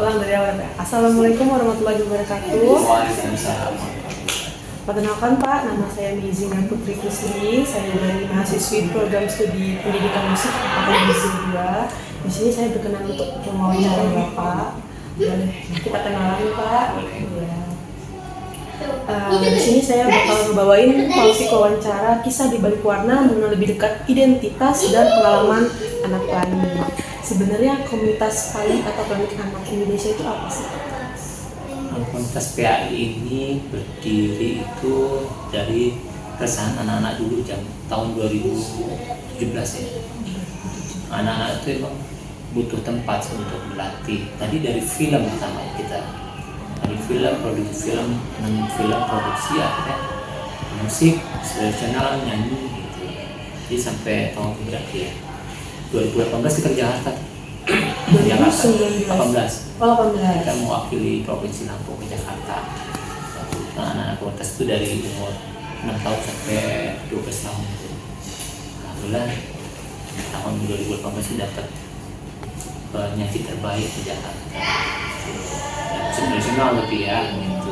ulang dari awal ya. Assalamualaikum warahmatullahi wabarakatuh. Waalaikumsalam. Perkenalkan Pak, nama saya Mizingan Putri Kusli. Saya dari mahasiswi program studi pendidikan musik Akademisi 2. Di sini saya berkenan untuk mewawancara Bapak. Boleh kita kenalan Pak? Ya. Di sini saya bakal ngebawain topik wawancara kisah di balik warna mengenal lebih dekat identitas dan pengalaman anak PAI. Sebenarnya komunitas PAI atau Klinik Anak Indonesia itu apa sih? Komunitas PAI ini berdiri itu dari keresahan anak-anak dulu tahun 2017 ya. Anak-anak itu emang butuh tempat untuk berlatih. Tadi dari film pertama kita, dari film produksi akhirnya musik tradisional, nyanyi gitu. Jadi sampai tahun berapa ya? 2018 kita ke Jakarta. Jakarta 18. Oh, 18. Kita mewakili Provinsi Lampung ke Jakarta. Nah, anak-anak komunitas itu dari umur 6 tahun sampai 12 tahun. Alhamdulillah tahun 2018 itu dapat nyanyi terbaik di Jakarta. Musik tradisional lebih ya, gitu.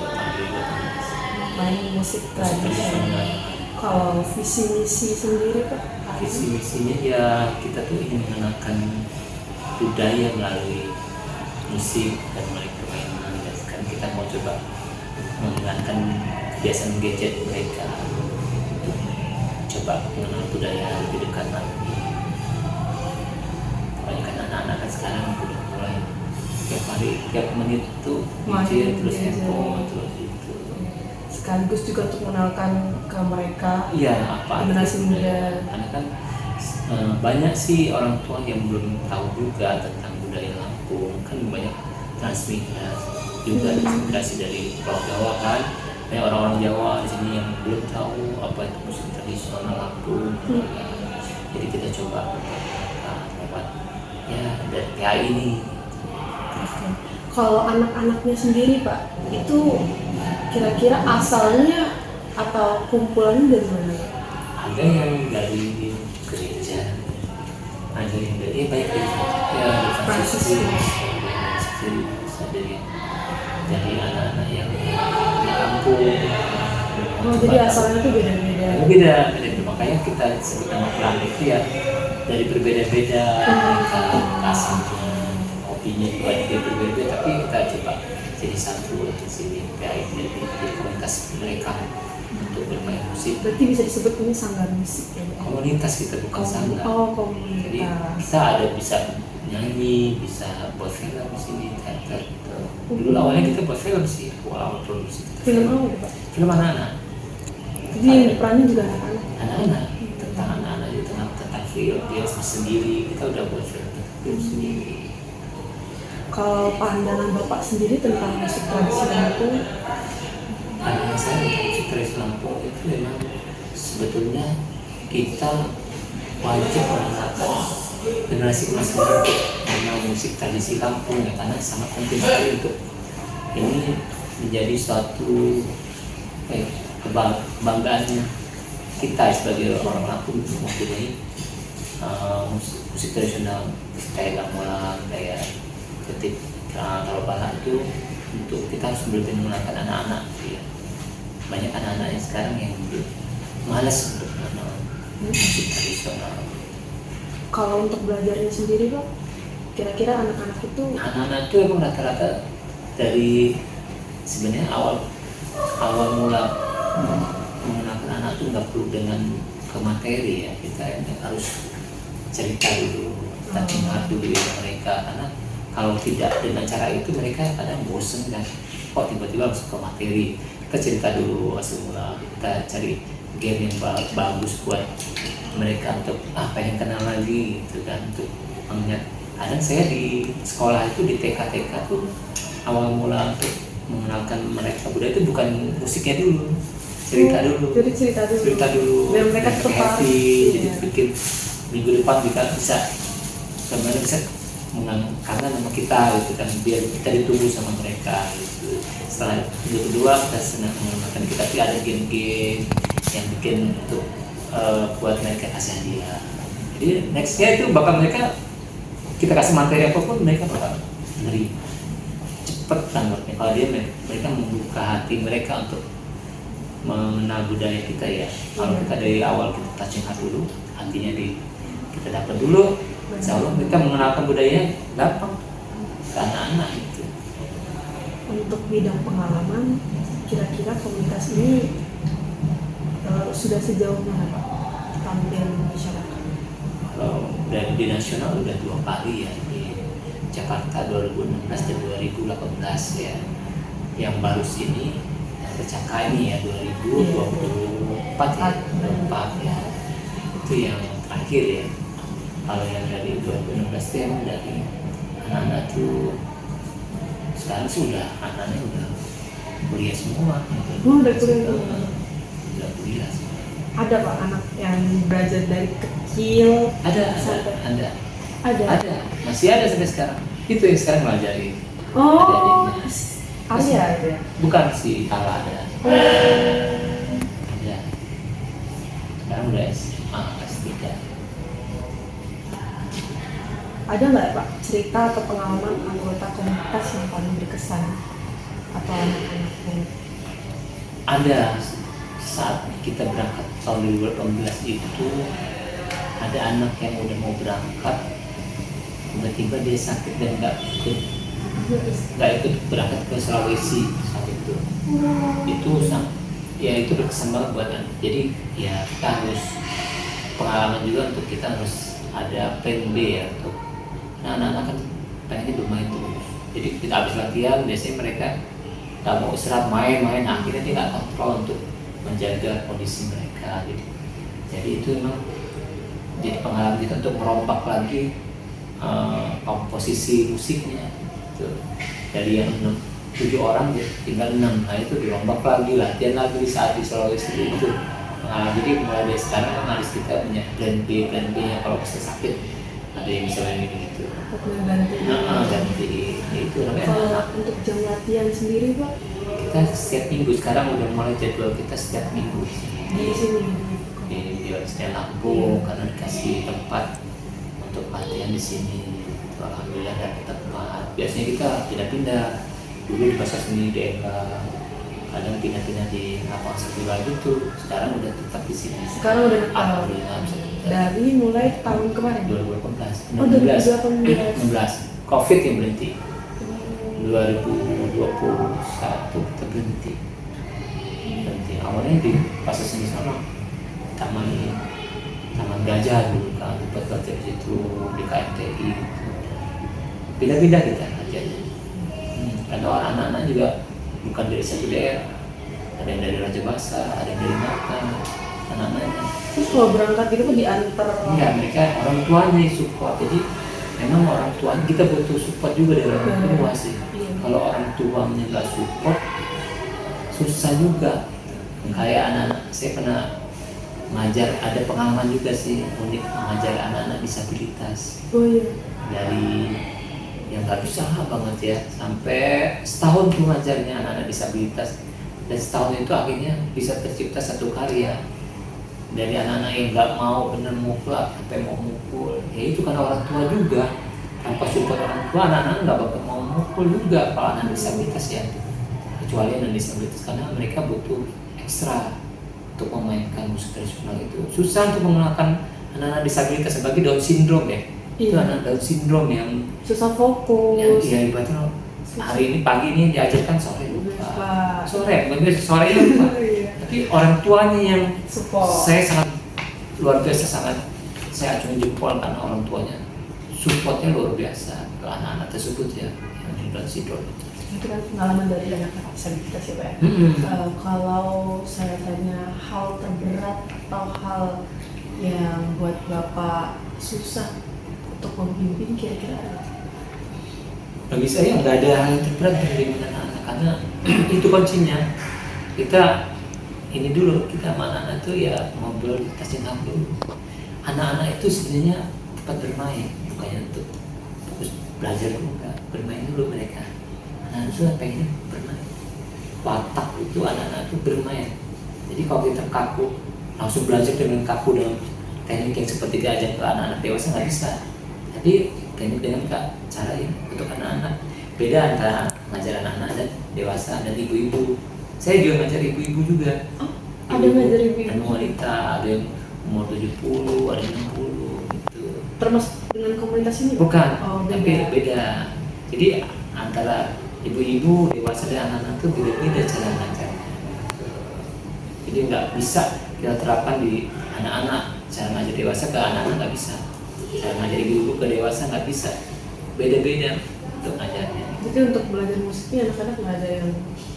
Main musik tradisional. Kalau visi misi sendiri Pak? Visi misinya ya kita tuh ingin mengenalkan budaya melalui musik dan melalui permainan. Dan sekarang kita mau coba menghilangkan kebiasaan gadget mereka, coba mengenal budaya lebih dekat lagi. Kebanyakan anak-anak kan sekarang udah mulai tiap hari, tiap menit tuh gadget terus handphone terus itu. Sekaligus juga untuk mengenalkan ke mereka. Iya, apa generasi muda. Karena kan banyak sih orang tua yang belum tahu juga tentang budaya Lampung. Kan banyak transmigrasi juga, transmigrasi dari Pulau Jawa kan. Banyak orang-orang Jawa di sini yang belum tahu apa itu musik tradisional Lampung. Jadi kita coba lewat ya dari PAI ini. Kalau anak-anaknya sendiri Pak, itu kira-kira asalnya atau kumpulannya dari mana? Ada yang dari gereja, ada yang dari banyak ya Franciscus, dari anak-anak yang di kampung. Oh, jadi asalnya itu beda-beda. Beda. Makanya kita sebut nama pelan itu ya dari berbeda-beda asalnya, hobinya juga dia berbeda, tapi kita coba jadi satu di sini PAI di komunitas mereka untuk bermain musik. Berarti bisa disebut ini sanggar musik ya? Komunitas kita bukan sanggar. Oh, komunitas. Jadi kita ada bisa nyanyi, bisa buat film di sini, teater gitu. Dulu awalnya kita buat film sih, awal produksi kita. Film apa Pak? Film anak-anak. Jadi yang diperankan juga anak-anak? Anak-anak, tentang anak-anak itu tentang film, dia sendiri, kita udah buat film sendiri. Kalau pandangan Bapak sendiri tentang musik tradisional itu? Pandangan saya tentang musik tradisional Lampung itu memang sebetulnya kita wajib mengenalkan generasi emas untuk mengenal musik tradisi Lampung ya, karena sangat penting sekali untuk ini menjadi suatu kebanggaannya kita sebagai orang Lampung untuk mempunyai musik tradisional kayak gamelan, kayak ketik. Kalau balak itu untuk kita harus lebih mengenalkan anak-anak ya. Banyak anak-anak yang sekarang yang malas untuk mengenal musik tradisional. Kalau untuk belajarnya sendiri Pak, kira-kira anak-anak itu? Anak-anak itu emang rata-rata dari sebenarnya awal mula mengenalkan anak itu nggak perlu dengan ke materi ya, kita harus cerita dulu, kita dengar dulu ya mereka, karena kalau tidak dengan cara itu mereka kadang bosen kan, kok tiba-tiba langsung ke materi. Kita cerita dulu asal mula, kita cari game yang bagus buat mereka untuk pengen kenal lagi gitu kan, untuk mengingat. Kadang saya di sekolah itu di TK tuh awal mula untuk mengenalkan mereka budaya itu bukan musiknya dulu, cerita dulu. Jadi cerita dulu. Biar mereka tertarik. Jadi bikin minggu depan kita bisa kembali bisa mengangkat nama kita gitu kan, biar kita ditunggu sama mereka gitu. Setelah minggu kedua kita senang mengenalkan kita, tapi ada game-game yang bikin untuk buat mereka kasih hadiah. Jadi nextnya itu bakal mereka kita kasih materi apapun mereka bakal menerima. cepat tanggapnya. Kalau mereka membuka hati mereka untuk mengenal budaya kita ya. Kalau kita dari awal kita touching heart dulu, hatinya kita dapat dulu, insya Allah kita mengenalkan budaya gampang ke anak-anak gitu. Untuk bidang pengalaman, kira-kira komunitas ini sudah sejauh mana Pak tampil masyarakat? Kalau dari di nasional udah 2 kali ya, di Jakarta 2016 dan 2018 ya. Yang baru sini yang tercapai ini ya 2024 ya. Itu yang terakhir ya. Kalau yang dari 2016 itu emang dari anak-anak tuh sekarang sudah anak-anaknya udah kuliah semua. Udah kuliah. Udah kuliah semua. Ada Pak anak yang belajar dari kecil? Ada. Masih ada sampai sekarang. Itu yang sekarang ngajarin. Oh, Masih ada. Bukan si Tala ada. Ada. Sekarang udah SMA kelas 3. Ada nggak Pak cerita atau pengalaman anggota komunitas yang paling berkesan atau anak-anak yang Ada. Saat kita berangkat tahun 2018 itu ada anak yang udah mau berangkat, tiba-tiba dia sakit dan nggak ikut berangkat ke Sulawesi saat itu. Itu berkesan banget buat anak. Jadi ya kita harus pengalaman juga untuk kita harus ada plan B ya untuk anak-anak kan pengennya bermain terus. Jadi kita habis latihan biasanya mereka nggak mau istirahat main, akhirnya dia nggak kontrol untuk menjaga kondisi mereka gitu. Jadi itu memang jadi pengalaman kita untuk merombak lagi komposisi musiknya gitu. Dari yang 7 orang tinggal 6, nah itu dirombak lagi, latihan lagi saat di Sulawesi itu. Jadi mulai dari sekarang kan harus kita punya plan B nya kalau bisa sakit ada yang bisa main gitu. Ganti itu namanya. Kalau untuk jam latihan sendiri Pak? Kita setiap minggu sekarang udah mulai jadwal kita setiap minggu Di sini di Universitas Lampung karena dikasih tempat untuk latihan di sini. Alhamdulillah ada tempat. Biasanya kita pindah-pindah dulu di pasar seni daerah, kadang pindah-pindah di lapangan sekolah gitu. Sekarang udah tetap di sini. Sekarang udah tetap. Alhamdulillah dari mulai tahun kemarin 2018. 2018. COVID yang berhenti. 2021 kita berhenti. Awalnya di pasar seni sana, taman gajah dulu kan, buat latihan di situ di KMTI. Pindah-pindah kita latihannya. Karena anak-anak juga bukan dari satu daerah, ada yang dari Raja Basa, ada yang dari Mata, anak-anaknya. Terus kalau berangkat gitu kan diantar? Enggak, mereka orang tuanya yang support. Jadi memang orang tuanya kita butuh support juga dari orang tua sih. Kalau orang tuanya nggak support, susah juga. Kayak anak-anak, saya pernah mengajar, ada pengalaman juga sih unik mengajar anak-anak disabilitas. Oh iya. Dari yang nggak bisa banget ya, sampai setahun tuh ngajarnya anak-anak disabilitas. Dan setahun itu akhirnya bisa tercipta satu karya dari anak-anak yang nggak mau bener mukul sampai mau mukul. Ya itu karena orang tua juga. Tanpa support orang tua, anak-anak nggak bakal mau mukul juga kalau anak disabilitas ya. Kecuali anak disabilitas karena mereka butuh ekstra untuk memainkan musik tradisional itu. Susah untuk mengenalkan anak-anak disabilitas sebagai Down syndrome ya. Itu anak Down syndrome yang susah fokus. Ya ibaratnya hari ini pagi ini diajarkan sore lupa. Sore lupa. Tapi orang tuanya yang support. Saya sangat luar biasa, saya acungi jempol karena orang tuanya supportnya luar biasa ke anak-anak tersebut ya yang Down syndrome. Itu kan pengalaman dari anak-anak disabilitas ya Pak ya. Kalau saya tanya hal terberat atau hal yang buat Bapak susah untuk memimpin kira-kira apa? Bagi saya nggak ada hal yang terberat dari anak-anak karena itu kuncinya. Kita ini dulu, kita sama anak-anak tuh ya ngobrol, kita cinta dulu. Anak-anak itu sebenarnya tempat bermain, bukannya untuk fokus belajar dulu, enggak. Bermain dulu mereka. Anak-anak itu pengen bermain. Watak itu anak-anak itu bermain. Jadi kalau kita kaku, langsung belajar dengan kaku dengan teknik yang seperti diajar ke anak-anak dewasa nggak bisa. Tapi teknik dengan cara ini untuk anak-anak beda antara ngajar anak-anak dan dewasa dan ibu-ibu. Saya juga ngajar ibu-ibu juga. Oh, ada ngajar ibu-ibu. Dan wanita, ada yang umur 70, ada yang 60 gitu. Termasuk dengan komunitas ini? Bukan, Oh, tapi beda. Jadi antara ibu-ibu, dewasa dan anak-anak itu beda-beda cara ngajarnya. Jadi nggak bisa kita terapkan di anak-anak. Cara ngajar dewasa ke anak-anak nggak bisa. Cara ngajar ibu-ibu ke dewasa nggak bisa. Beda-beda untuk ngajarnya. Jadi untuk belajar musiknya anak-anak nggak ada yang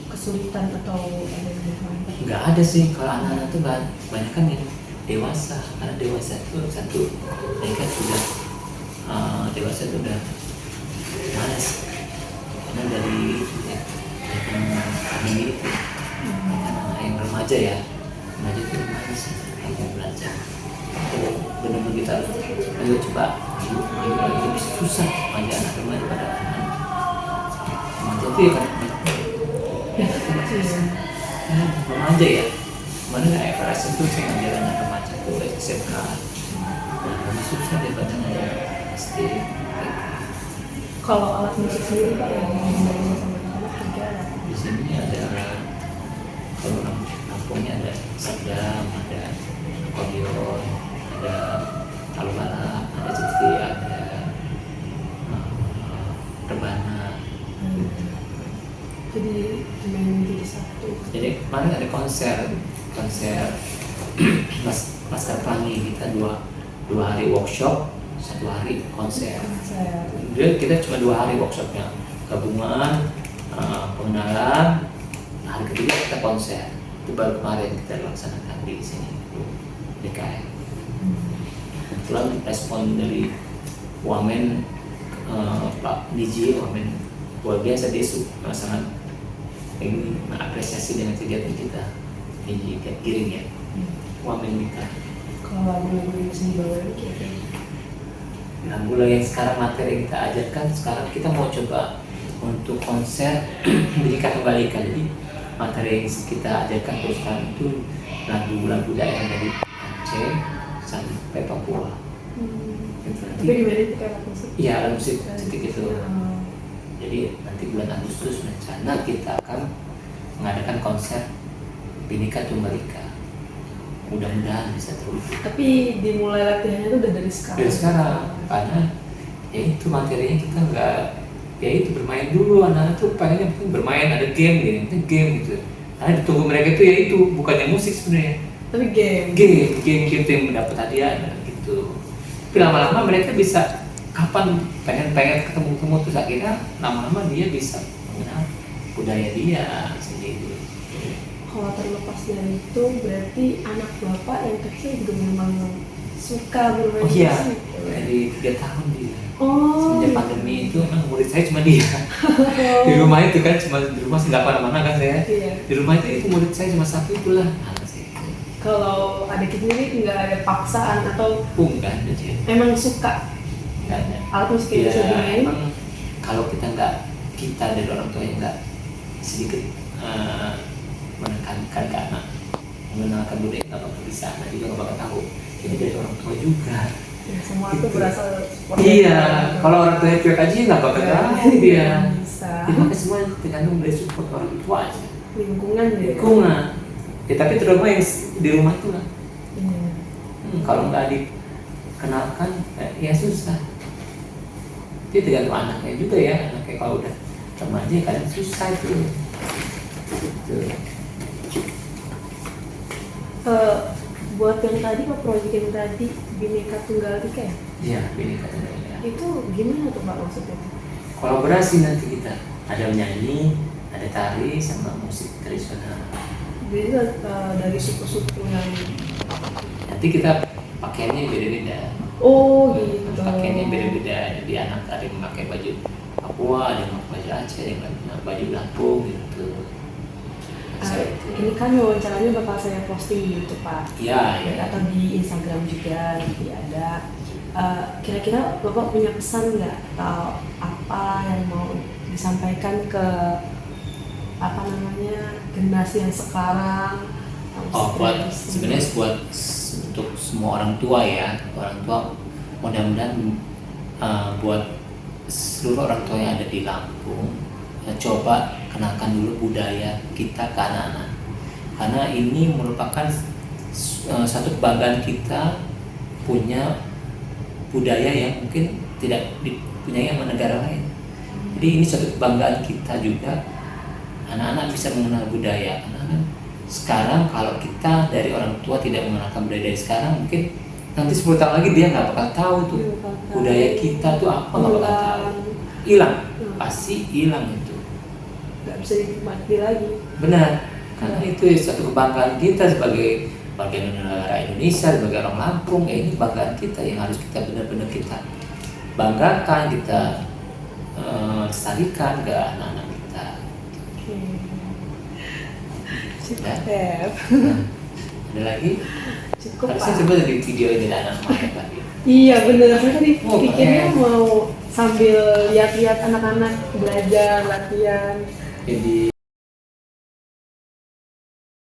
kesulitan atau ada yang gimana? Nggak ada sih, kalau anak-anak tuh banyak kan yang dewasa. Karena dewasa itu satu, mereka sudah dewasa itu udah malas. Karena dari ya, pandemi itu, anak yang remaja ya, remaja itu malas mau belajar. Kalau benar-benar kita harus, ayo coba, ayo bisa susah ngajar anak remaja pada anak remaja itu ya kan. Remaja ya, mana nggak Everest itu saya ngajar anak remaja itu SMK, lebih susah daripada ngajar SD. Kalau alat musik sendiri Pak yang dimainin sama anak-anak juga ada? Di sini ada, kalau Lampungnya ada sadam, ada akordeon, ada talu-talu, ada citi, ada rebana. Jadi dimainin jadi satu. Jadi kemarin ada konser Laskar Pelangi, kita dua hari workshop, 1 hari konser. Jadi kita cuma 2 hari workshopnya, gabungan, pengenalan, hari ketiga kita konser. Itu baru kemarin kita laksanakan di sini DKI. Kebetulan respon dari Wamen, Pak DJ Wamen luar biasa, dia sangat ingin mengapresiasi dengan kegiatan kita di Giring ya, Wamen kita. Kalau lagu-lagu yang seni bawa ini kira-kira? Lagu yang sekarang materi kita ajarkan, sekarang kita mau coba untuk konser Bhinneka Tunggal Ika. Jadi materi yang kita ajarkan terus sekarang itu lagu-lagu daerah dari Aceh sampai Papua. Tapi gimana itu kayak alat musik? Iya, alat musik seperti itu. Oh. Jadi nanti bulan Agustus rencana kita akan mengadakan konser Bhinneka Tunggal Ika. Mudah-mudahan bisa terwujud. Tapi dimulai latihannya itu udah dari sekarang? Dari sekarang, karena ya itu materinya kita nggak, ya itu bermain dulu, anak-anak tuh pengennya bermain, ada game gitu, itu game gitu. Karena ditunggu mereka itu ya itu, bukannya musik sebenarnya. Tapi game Game yang mendapat hadiah gitu. Tapi lama-lama mereka bisa kapan pengen ketemu terus akhirnya lama-lama dia bisa mengenal budaya dia sendiri. Kalau terlepas dari itu berarti anak bapak yang kecil juga memang suka bermain Oh iya, musik. dari 3 tahun dia. Oh. Semenjak pandemi itu memang murid saya cuma dia. Di rumah itu kan cuma di rumah nggak kemana-mana kan saya. Iya. Di rumah itu murid saya cuma satu itulah. Anak saya. Kalau adik sendiri nggak ada paksaan atau Enggak ada dia. emang suka Enggak ada. alat musik yang bisa Ya, dimainin? emang kalau kita dari orang tua yang nggak sedikit menekankan ke anak, mengenalkan budaya nggak bakal bisa, anak juga nggak bakal tahu. Ini dari orang tua juga. Ya, semua Gitu. itu berasal seperti Iya, itu. kalau orang tua cuek aja nggak bakal tahu dia. Bisa. Ya, makanya semua tergantung dari support orang tua aja. Lingkungan ya. Lingkungan. Ya tapi terutama yang di rumah itu lah. Iya. Kalau nggak dikenalkan, ya susah. Itu tergantung anaknya juga ya. Anaknya kalau udah remaja kadang susah itu. Gitu. Buat yang tadi Pak, proyek yang tadi Bhinneka Tunggal Ika ya? Iya, Bhinneka Tunggal Ika. Itu gimana tuh Pak maksudnya? Kolaborasi nanti kita ada menyanyi, ada tari sama musik tradisional. Jadi dari suku-suku yang Nanti kita pakaiannya beda-beda. oh gitu. Pakaiannya beda-beda. Jadi anak ada yang memakai baju Papua, ada yang memakai baju Aceh, ada yang memakai baju Lampung gitu. Ini kan wawancaranya bakal saya posting di YouTube Pak. Iya, iya. Atau di Instagram juga nanti ada. Kira-kira Bapak punya pesan nggak atau apa yang mau disampaikan ke apa namanya generasi yang sekarang? Sebenarnya untuk semua orang tua ya, orang tua mudah-mudahan buat seluruh orang tua yang ada di Lampung coba kenalkan dulu budaya kita ke anak-anak, karena ini merupakan satu kebanggaan kita punya budaya yang mungkin tidak dipunyai sama negara lain. Jadi ini satu kebanggaan kita juga, anak-anak bisa mengenal budaya. Karena sekarang kalau kita dari orang tua tidak mengenalkan budaya dari sekarang, mungkin nanti 10 tahun lagi dia nggak bakal tahu tuh budaya kita tuh apa, nggak bakal tahu, hilang, pasti hilang itu. Nggak bisa dinikmati lagi. Benar, karena itu satu kebanggaan kita sebagai bagian negara Indonesia, sebagai orang Lampung. Ini kebanggaan kita yang harus kita benar-benar kita banggakan, kita lestarikan ke anak-anak kita. Cukup Ya. Feb. Nah, ada lagi? Cukup Harusnya Pak. coba dari video ini anak main lagi. Iya bener, saya tadi Oh, pikirnya keren. mau sambil lihat-lihat anak-anak belajar, latihan. Jadi